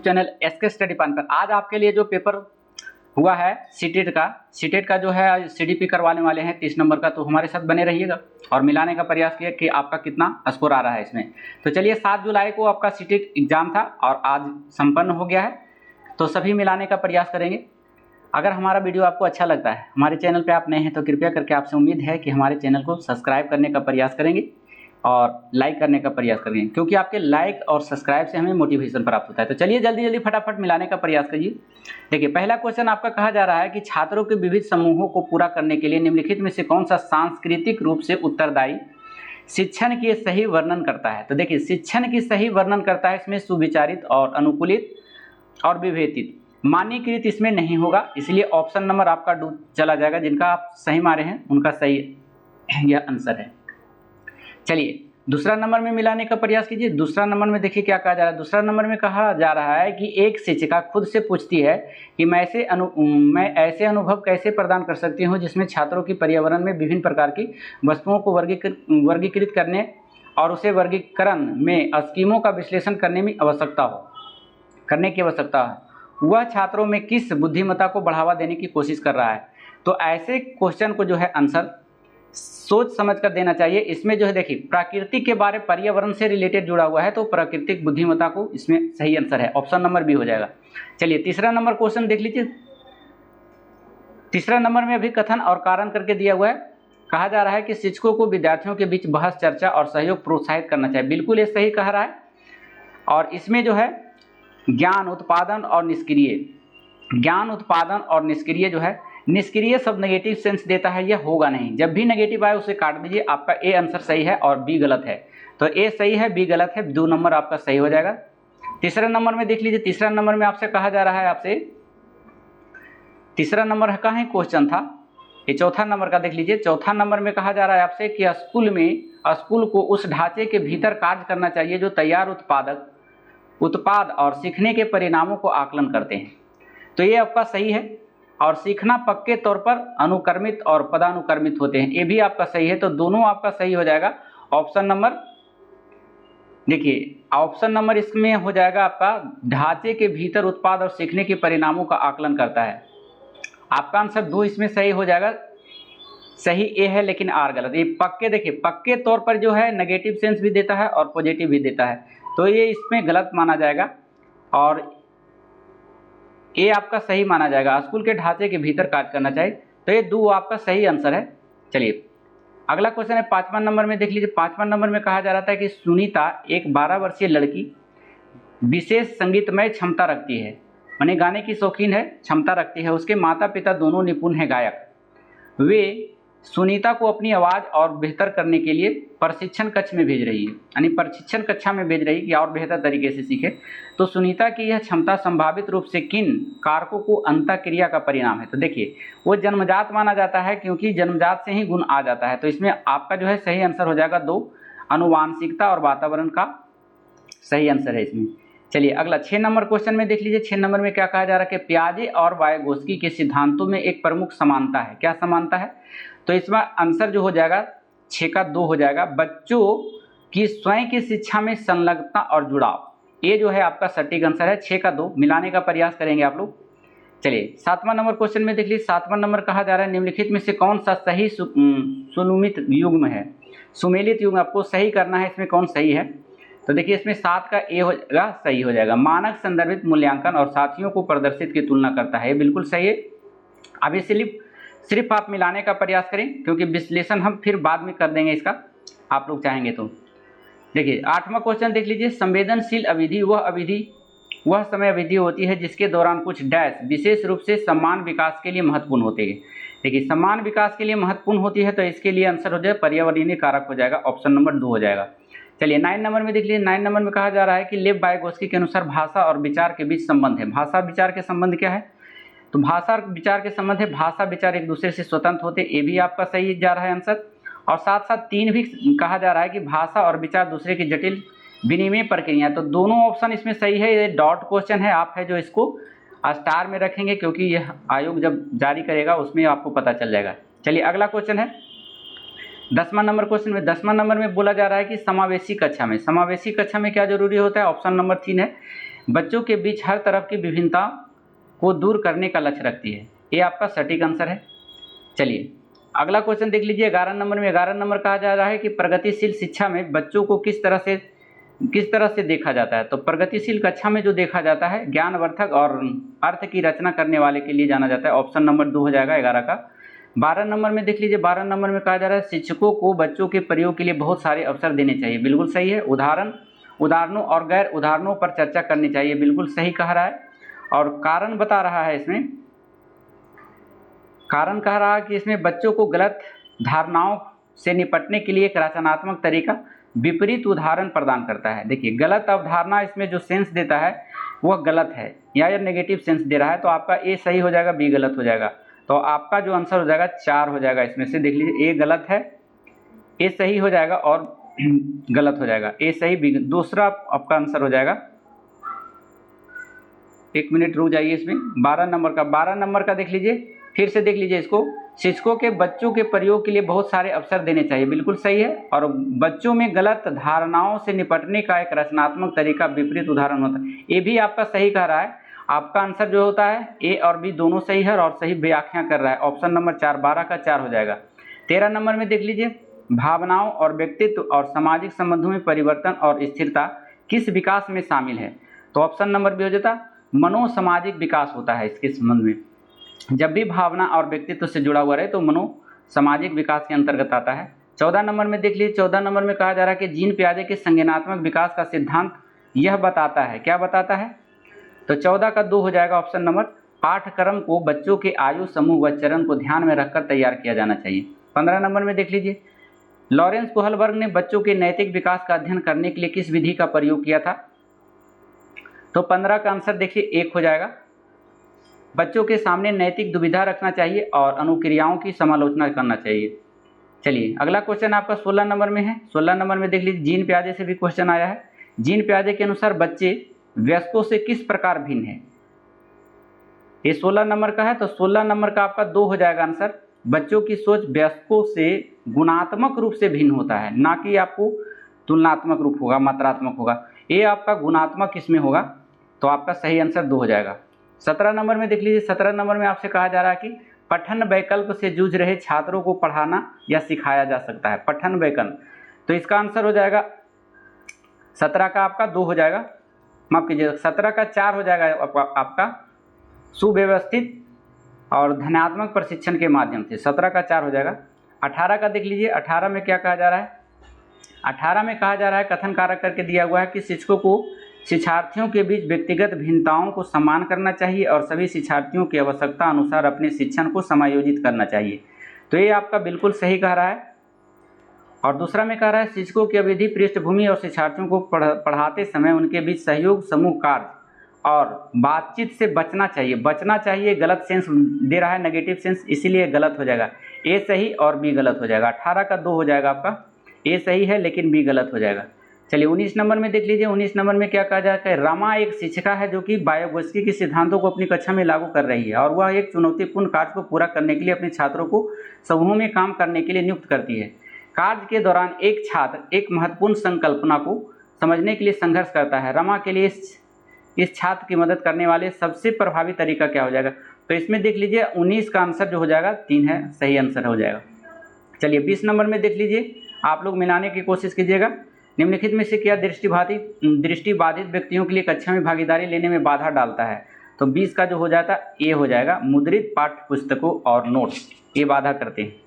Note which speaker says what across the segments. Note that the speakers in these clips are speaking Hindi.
Speaker 1: चैनल एसके स्टडी पॉइंट पर आज आपके लिए जो पेपर हुआ है सीटेट का जो है सीडीपी करवाने वाले हैं 30 नंबर का, तो हमारे साथ बने रहिएगा और मिलाने का प्रयास किया कि आपका कितना स्कोर आ रहा है इसमें। तो चलिए 7 जुलाई को आपका सीटेट एग्जाम था और आज संपन्न हो गया है, तो सभी मिलाने का प्रयास करेंगे। अगर हमारा वीडियो आपको अच्छा लगता है, हमारे चैनल पे आप नए हैं तो कृपया करके आपसे उम्मीद है कि हमारे चैनल को सब्सक्राइब करने का प्रयास करेंगे और लाइक करने का प्रयास करेंगे, क्योंकि आपके लाइक और सब्सक्राइब से हमें मोटिवेशन प्राप्त होता है। तो चलिए जल्दी जल्दी फटाफट मिलाने का प्रयास करिए। देखिए पहला क्वेश्चन आपका कहा जा रहा है कि छात्रों के विविध समूहों को पूरा करने के लिए निम्नलिखित में से कौन सा सांस्कृतिक रूप से उत्तरदायी शिक्षण की सही वर्णन करता है। तो देखिए शिक्षण की सही वर्णन करता है, इसमें सुविचारित और अनुकूलित और विभेदित, मानकीकृत इसमें नहीं होगा, इसलिए ऑप्शन नंबर आपका चला जाएगा। जिनका आप सही मारे हैं उनका सही यह आंसर है। चलिए दूसरा नंबर में मिलाने का प्रयास कीजिए। दूसरा नंबर में देखिए क्या कहा जा रहा है। दूसरा नंबर में कहा जा रहा है कि एक शिक्षिका खुद से पूछती है कि मैं ऐसे अनुभव कैसे प्रदान कर सकती हूँ जिसमें छात्रों की पर्यावरण में विभिन्न प्रकार की वस्तुओं को वर्गीकृत करने और उसे वर्गीकरण में स्कीमों का विश्लेषण करने की आवश्यकता है। वह छात्रों में किस बुद्धिमत्ता को बढ़ावा देने की कोशिश कर रहा है। तो ऐसे क्वेश्चन को जो है आंसर सोच समझ कर देना चाहिए। इसमें जो है देखिए प्रकृति के बारे पर्यावरण से रिलेटेड जुड़ा हुआ है, तो प्राकृतिक बुद्धिमत्ता को इसमें सही आंसर है, ऑप्शन नंबर बी हो जाएगा। चलिए तीसरा नंबर क्वेश्चन देख लीजिए। तीसरा नंबर में अभी कथन और कारण करके दिया हुआ है। कहा जा रहा है कि शिक्षकों को विद्यार्थियों के बीच बहस चर्चा और सहयोग प्रोत्साहित करना चाहिए। बिल्कुल ये सही कह रहा है। और इसमें जो है ज्ञान उत्पादन और निष्क्रिय जो है, निष्क्रिय शब्द नेगेटिव सेंस देता है, यह होगा नहीं। जब भी नेगेटिव आए उसे काट दीजिए। आपका ए आंसर सही है और बी गलत है। तो ए सही है, बी गलत है, 2 नंबर आपका सही हो जाएगा। तीसरा नंबर में देख लीजिए। तीसरा नंबर में आपसे कहा जा रहा है, आपसे तीसरा नंबर का ही क्वेश्चन था, ये चौथा नंबर का देख लीजिए। चौथा नंबर में कहा जा रहा है आपसे कि स्कूल को उस ढांचे के भीतर कार्य करना चाहिए जो तैयार उत्पाद और सीखने के परिणामों को आकलन करते हैं। तो ये आपका सही है। और सीखना पक्के तौर पर अनुक्रमित और पदानुक्रमित होते हैं, ये भी आपका सही है। तो दोनों आपका सही हो जाएगा। ऑप्शन नंबर देखिए, ऑप्शन नंबर इसमें हो जाएगा आपका ढांचे के भीतर उत्पाद और सीखने के परिणामों का आकलन करता है। आपका आंसर 2 इसमें सही हो जाएगा। सही ए है लेकिन आर गलत। ये पक्के, देखिए पक्के तौर पर जो है नेगेटिव सेंस भी देता है और पॉजिटिव भी देता है, तो ये इसमें गलत माना जाएगा और ये आपका सही माना जाएगा। स्कूल के ढांचे के भीतर कार्य करना चाहिए, तो ये 2 आपका सही आंसर है। चलिए अगला क्वेश्चन है 5वां नंबर में देख लीजिए। 5वां नंबर में कहा जा रहा था कि सुनीता एक 12 वर्षीय लड़की विशेष संगीतमय क्षमता रखती है, माने गाने की शौकीन है, क्षमता रखती है। उसके माता पिता दोनों निपुण हैं गायक। वे सुनीता को अपनी आवाज़ और बेहतर करने के लिए प्रशिक्षण कक्ष में भेज रही है, यानी प्रशिक्षण कक्षा में भेज रही है कि और बेहतर तरीके से सीखे। तो सुनीता की यह क्षमता संभावित रूप से किन कारकों को अंतःक्रिया का परिणाम है। तो देखिए वो जन्मजात माना जाता है, क्योंकि जन्मजात से ही गुण आ जाता है। तो इसमें आपका जो है सही आंसर हो जाएगा 2, आनुवांशिकता और वातावरण का सही आंसर है इसमें। चलिए अगला 6 नंबर क्वेश्चन में देख लीजिए। 6 नंबर में क्या कहा जा रहा है कि पियाजे और वाइगोत्स्की के सिद्धांतों में एक प्रमुख समानता है। क्या समानता है? तो इसमें आंसर जो हो जाएगा 6 का 2 हो जाएगा। बच्चों की स्वयं की शिक्षा में संलग्नता और जुड़ाव, ये जो है आपका सटीक आंसर है। 6 का 2 मिलाने का प्रयास करेंगे आप लोग। चलिए 7वां नंबर क्वेश्चन में देख लीजिए। 7वां नंबर कहा जा रहा है निम्नलिखित में से कौन सा सही सुमेलित युग्म है। सुमेलित युग्म आपको सही करना है, इसमें कौन सही है। तो देखिए इसमें 7 का ए हो जाएगा, सही हो जाएगा। मानक संदर्भित मूल्यांकन और साथियों को प्रदर्शित की तुलना करता है, ये बिल्कुल सही है। अभी सिर्फ आप मिलाने का प्रयास करें, क्योंकि विश्लेषण हम फिर बाद में कर देंगे इसका, आप लोग चाहेंगे तो। देखिए 8वां क्वेश्चन देख लीजिए। संवेदनशील अवधि वह समय अवधि होती है जिसके दौरान कुछ डैश विशेष रूप से समान विकास के लिए महत्वपूर्ण होते हैं। देखिए समान विकास के लिए महत्वपूर्ण होती है, तो इसके लिए आंसर हो जाए पर्यावरणीय कारक हो जाएगा, ऑप्शन नंबर 2 हो जाएगा। चलिए 9 नंबर में देख लीजिए। 9 नंबर में कहा जा रहा है कि लेव वाइगोत्स्की के अनुसार भाषा और विचार के बीच संबंध है। भाषा विचार के संबंध क्या है? तो भाषा और विचार के संबंध है, भाषा विचार एक दूसरे से स्वतंत्र होते, ये भी आपका सही जा रहा है आंसर। और साथ साथ 3 भी कहा जा रहा है कि भाषा और विचार दूसरे की जटिल विनिमय प्रक्रिया। तो दोनों ऑप्शन इसमें सही है। ये डॉट क्वेश्चन है, आप है जो इसको स्टार में रखेंगे, क्योंकि यह आयोग जब जारी करेगा उसमें आपको पता चल जाएगा। चलिए अगला क्वेश्चन है 10वां नंबर क्वेश्चन में। 10वां नंबर में बोला जा रहा है कि समावेशी कक्षा में क्या जरूरी होता है। ऑप्शन नंबर 3 है बच्चों के बीच हर तरफ की विभिन्नता को दूर करने का लक्ष्य रखती है। ये आपका सटीक आंसर है। चलिए अगला क्वेश्चन देख लीजिए 11 नंबर में। 11 नंबर कहा जा रहा है कि प्रगतिशील शिक्षा में बच्चों को किस तरह से देखा जाता है। तो प्रगतिशील कक्षा में जो देखा जाता है ज्ञानवर्धक और अर्थ की रचना करने वाले के लिए जाना जाता है। ऑप्शन नंबर 2 हो जाएगा 11 का। 12 नंबर में देख लीजिए, 12 नंबर में कहा जा रहा है शिक्षकों को बच्चों के प्रयोग के लिए बहुत सारे अवसर देने चाहिए। बिल्कुल सही है। उदाहरणों और गैर उदाहरणों पर चर्चा करनी चाहिए। बिल्कुल सही कह रहा है। और कारण बता रहा है, इसमें कारण कह रहा है कि इसमें बच्चों को गलत धारणाओं से निपटने के लिए एक रचनात्मक तरीका विपरीत उदाहरण प्रदान करता है। देखिए गलत अवधारणा इसमें जो सेंस देता है वह गलत है या नेगेटिव सेंस दे रहा है, तो आपका ए सही हो जाएगा, बी गलत हो जाएगा। तो आपका जो आंसर हो जाएगा 4 हो जाएगा। इसमें से देख लीजिए ए गलत है, ए सही हो जाएगा और गलत हो जाएगा। ए सही, बी दूसरा आपका आंसर हो जाएगा। 1 मिनट रुक जाइए। इसमें 12 नंबर का देख लीजिए, फिर से देख लीजिए इसको। शिक्षकों के बच्चों के प्रयोग के लिए बहुत सारे अवसर देने चाहिए। बिल्कुल सही है। और बच्चों में गलत धारणाओं से निपटने का एक रचनात्मक तरीका विपरीत उदाहरण होता है। ये भी आपका सही कह रहा है। आपका आंसर जो होता है ए और बी दोनों सही है और सही व्याख्या कर रहा है। ऑप्शन नंबर 4, 12 का 4 हो जाएगा। 13 नंबर में देख लीजिए, भावनाओं और व्यक्तित्व और सामाजिक संबंधों में परिवर्तन और स्थिरता किस विकास में शामिल है। तो ऑप्शन नंबर बी हो जाता, मनोसामाजिक विकास होता है इसके संबंध में। जब भी भावना और व्यक्तित्व से जुड़ा हुआ रहे तो मनोसामाजिक विकास के अंतर्गत आता है। 14 नंबर में देख लीजिए, 14 नंबर में कहा जा रहा है कि जीन पियाजे के संज्ञानात्मक विकास का सिद्धांत यह बताता है। क्या बताता है? तो 14 का 2 हो जाएगा ऑप्शन नंबर। पाठ्यक्रम को बच्चों के आयु समूह व चरण को ध्यान में रखकर तैयार किया जाना चाहिए। 15 नंबर में देख लीजिए, लॉरेंस कोहलबर्ग ने बच्चों के नैतिक विकास का अध्ययन करने के लिए किस विधि का प्रयोग किया था। तो 15 का आंसर देखिए 1 हो जाएगा। बच्चों के सामने नैतिक दुविधा रखना चाहिए और अनुक्रियाओं की समालोचना करना चाहिए। चलिए अगला क्वेश्चन आपका 16 नंबर में है। 16 नंबर में देख लीजिए, जीन पियाजे से भी क्वेश्चन आया है। जीन पियाजे के अनुसार बच्चे वयस्कों से किस प्रकार भिन्न है। ये 16 नंबर का है, तो 16 नंबर का आपका 2 हो जाएगा आंसर। बच्चों की सोच वयस्कों से गुणात्मक रूप से भिन्न होता है, ना कि आपको तुलनात्मक रूप होगा, मात्रात्मक होगा। ये आपका गुणात्मक इसमें होगा, तो आपका सही आंसर 2 हो जाएगा। 17 नंबर में देख लीजिए, 17 नंबर में आपसे कहा जा रहा है कि पठन वैकल्प से जूझ रहे छात्रों को पढ़ाना या सिखाया जा सकता है। पठन वैकल्प, तो इसका आंसर हो जाएगा 17 का आपका 2 हो जाएगा, माफ कीजिएगा 17 का 4 हो जाएगा आपका सुव्यवस्थित और धनात्मक प्रशिक्षण के माध्यम से। 17 का 4 हो जाएगा। 18 का देख लीजिए, 18 में क्या कहा जा रहा है। 18 में कहा जा रहा है, कथन कारक करके दिया हुआ है कि शिक्षकों को शिक्षार्थियों के बीच व्यक्तिगत भिन्नताओं को सम्मान करना चाहिए और सभी शिक्षार्थियों की आवश्यकता अनुसार अपने शिक्षण को समायोजित करना चाहिए। तो ये आपका बिल्कुल सही कह रहा है। और दूसरा में कह रहा है, शिक्षकों की अवधि पृष्ठभूमि और शिक्षार्थियों को पढ़ाते समय उनके बीच सहयोग, समूह कार्य और बातचीत से बचना चाहिए। गलत सेंस दे रहा है, नेगेटिव सेंस, इसीलिए गलत हो जाएगा। ए सही और बी गलत हो जाएगा। 18 का 2 हो जाएगा आपका। ए सही है लेकिन बी गलत हो जाएगा। चलिए 19 नंबर में देख लीजिए। 19 नंबर में क्या कहा जाता है, रमा एक शिक्षिका है जो कि बायोगोस्की के सिद्धांतों को अपनी कक्षा में लागू कर रही है और वह एक चुनौतीपूर्ण कार्य को पूरा करने के लिए अपने छात्रों को समूहों में काम करने के लिए नियुक्त करती है। कार्य के दौरान एक छात्र एक महत्वपूर्ण संकल्पना को समझने के लिए संघर्ष करता है। रमा के लिए इस छात्र की मदद करने वाले सबसे प्रभावी तरीका क्या हो जाएगा। तो इसमें देख लीजिए 19 का आंसर जो हो जाएगा 3 है, सही आंसर हो जाएगा। चलिए 20 नंबर में देख लीजिए, आप लोग मिलाने की कोशिश कीजिएगा। निम्नलिखित में से क्या दृष्टिबाधित व्यक्तियों के लिए कक्षा में भागीदारी लेने में बाधा डालता है। तो 20 का जो हो जाता है ये हो जाएगा, मुद्रित पाठ्य पुस्तकों और नोट्स, ये बाधा करते हैं।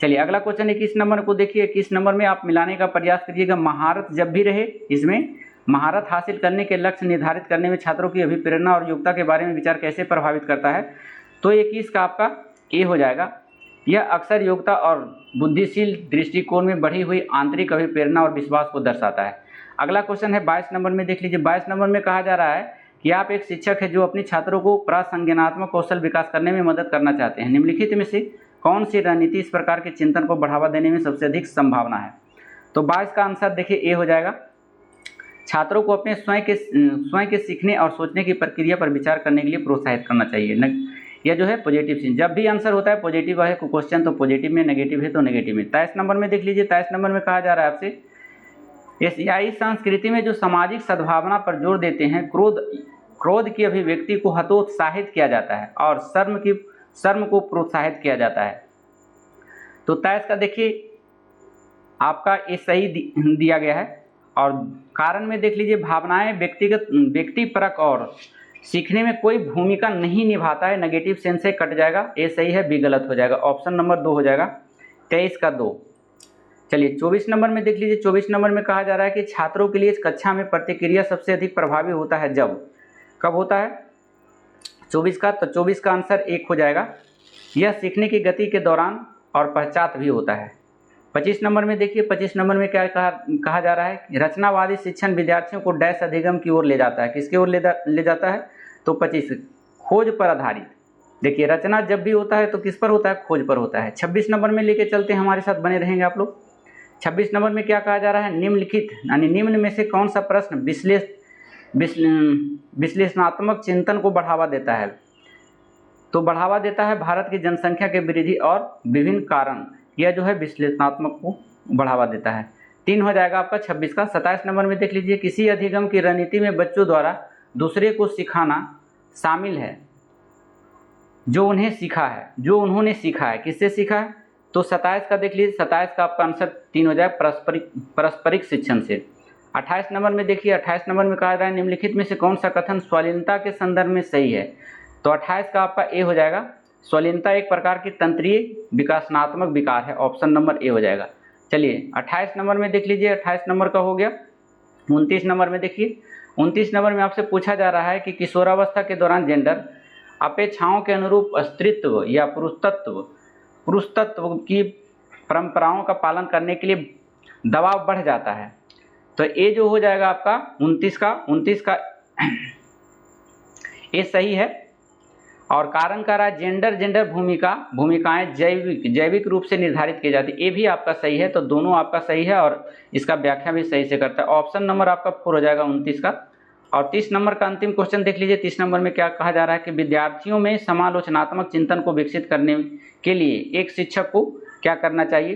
Speaker 1: चलिए अगला क्वेश्चन 21 नंबर को देखिए। 21 नंबर में आप मिलाने का प्रयास करिएगा। महारत जब भी रहे, इसमें महारत हासिल करने के लक्ष्य निर्धारित करने में छात्रों की अभिप्रेरणा और योग्यता के बारे में विचार कैसे प्रभावित करता है। तो 21 का आपका ए हो जाएगा। यह अक्सर योग्यता और बुद्धिशील दृष्टिकोण में बढ़ी हुई आंतरिक अभिप्रेरणा और विश्वास को दर्शाता है। अगला क्वेश्चन है 22 नंबर में देख लीजिए। 22 नंबर में कहा जा रहा है कि आप एक शिक्षक है जो अपने छात्रों को प्रासंज्ञानात्मक कौशल विकास करने में मदद करना चाहते हैं। निम्नलिखित में से कौन सी रणनीति इस प्रकार के चिंतन को बढ़ावा देने में सबसे अधिक संभावना है। तो 22 का आंसर देखिए ए हो जाएगा। छात्रों को अपने स्वयं के सीखने और सोचने की प्रक्रिया पर विचार करने के लिए प्रोत्साहित करना चाहिए। यह जो है पॉजिटिव सीन, जब भी आंसर होता है पॉजिटिव है क्वेश्चन तो पॉजिटिव में, नेगेटिव है तो नेगेटिव में। 23 नंबर में देख लीजिए। 23 नंबर में कहा जा रहा है आपसे एशियाई संस्कृति में जो सामाजिक सद्भावना पर जोर देते हैं, क्रोध की अभिव्यक्ति को हतोत्साहित किया जाता है और शर्म को प्रोत्साहित किया जाता है। तो 23 का देखिए आपका ये सही दिया गया है। और कारण में देख लीजिए, भावनाएं व्यक्तिपरक और सीखने में कोई भूमिका नहीं निभाता है, नेगेटिव सेंस से कट जाएगा, ये सही है, बी गलत हो जाएगा, ऑप्शन नंबर 2 हो जाएगा, 23 का 2। चलिए 24 नंबर में देख लीजिए, 24 नंबर में कहा जा रहा है कि छात्रों के लिए कक्षा में प्रतिक्रिया सबसे अधिक प्रभावी होता है कब होता है 24 का, तो 24 का आंसर 1 हो जाएगा। यह सीखने की गति के दौरान और पश्चात भी होता है। 25 नंबर में देखिए, 25 नंबर में क्या कहा जा रहा है, रचनावादी शिक्षण विद्यार्थियों को डैश अधिगम की ओर ले जाता है, किसकी ओर ले जाता है, तो 25 खोज पर आधारित। देखिए रचना जब भी होता है तो किस पर होता है, खोज पर होता है। 26 नंबर में लेके चलते हैं, हमारे साथ बने रहेंगे आप लोग। 26 नंबर में क्या कहा जा रहा है, निम्नलिखित यानी निम्न में से कौन सा प्रश्न विश्लेषणात्मक चिंतन को बढ़ावा देता है, तो बढ़ावा देता है भारत की जनसंख्या के वृद्धि और विभिन्न कारण, यह जो है विश्लेषणात्मक को बढ़ावा देता है। 3 हो जाएगा आपका 26 का। 27 नंबर में देख लीजिए, किसी अधिगम की रणनीति में बच्चों द्वारा दूसरे को सिखाना शामिल है जो उन्होंने सीखा है, किससे सीखा है, तो 27 का देख लीजिए, 27 का आपका आंसर 3 हो जाए, पारस्परिक शिक्षण से। 28 नंबर में देखिए, 28 नंबर में कहा जा रहा है निम्नलिखित में से कौन सा कथन स्वालीनता के संदर्भ में सही है, तो 28 का आपका ए हो जाएगा। स्वालीनता एक प्रकार की तंत्रीय विकासात्मक विकार है, ऑप्शन नंबर ए हो जाएगा। चलिए 28 नंबर में देख लीजिए, 28 नंबर का हो गया। 29 नंबर में देखिए, 29 नंबर में आपसे पूछा जा रहा है कि किशोरावस्था के दौरान जेंडर अपेक्षाओं के अनुरूप स्त्रीत्व या पुरुषत्व की परंपराओं का पालन करने के लिए दबाव बढ़ जाता है, तो ये जो हो जाएगा आपका 29 का ये सही है। और कारण का रहा जेंडर भूमिकाएं जैविक रूप से निर्धारित की जाती है, ये भी आपका सही है, तो दोनों आपका सही है और इसका व्याख्या भी सही से करता है, ऑप्शन नंबर आपका 4 हो जाएगा 29 का। और 30 नंबर का अंतिम क्वेश्चन देख लीजिए, 30 नंबर में क्या कहा जा रहा है कि विद्यार्थियों में समालोचनात्मक चिंतन को विकसित करने के लिए एक शिक्षक को क्या करना चाहिए,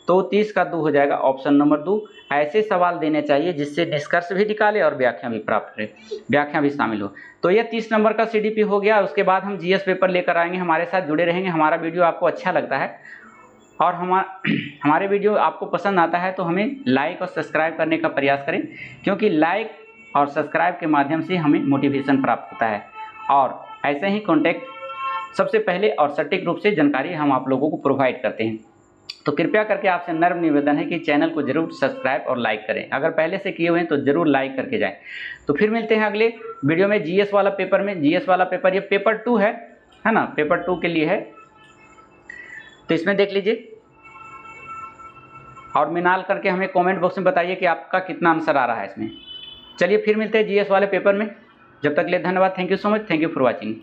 Speaker 1: तो 30 का 2 हो जाएगा, ऑप्शन नंबर 2। ऐसे सवाल देने चाहिए जिससे निष्कर्ष भी निकाले और व्याख्या भी प्राप्त करे, व्याख्या भी शामिल हो। तो ये 30 नंबर का CDP हो गया। उसके बाद हम GS पेपर लेकर आएंगे, हमारे साथ जुड़े रहेंगे। हमारा वीडियो आपको अच्छा लगता है और हमारे वीडियो आपको पसंद आता है तो हमें लाइक और सब्सक्राइब करने का प्रयास करें, क्योंकि लाइक और सब्सक्राइब के माध्यम से हमें मोटिवेशन प्राप्त होता है और ऐसे ही कॉन्टैक्ट सबसे पहले और सटीक रूप से जानकारी हम आप लोगों को प्रोवाइड करते हैं। तो कृपया करके आपसे नम्र निवेदन है कि चैनल को जरूर सब्सक्राइब और लाइक करें, अगर पहले से किए हुए हैं तो जरूर लाइक करके जाएं। तो फिर मिलते हैं अगले वीडियो में GS वाला पेपर में। GS वाला पेपर ये पेपर 2 है ना, पेपर 2 के लिए है, तो इसमें देख लीजिए और मिलान करके हमें कमेंट बॉक्स में बताइए कि आपका कितना आंसर आ रहा है इसमें। चलिए फिर मिलते हैं GS वाले पेपर में, जब तक के लिए धन्यवाद, thank you so much, thank you for watching.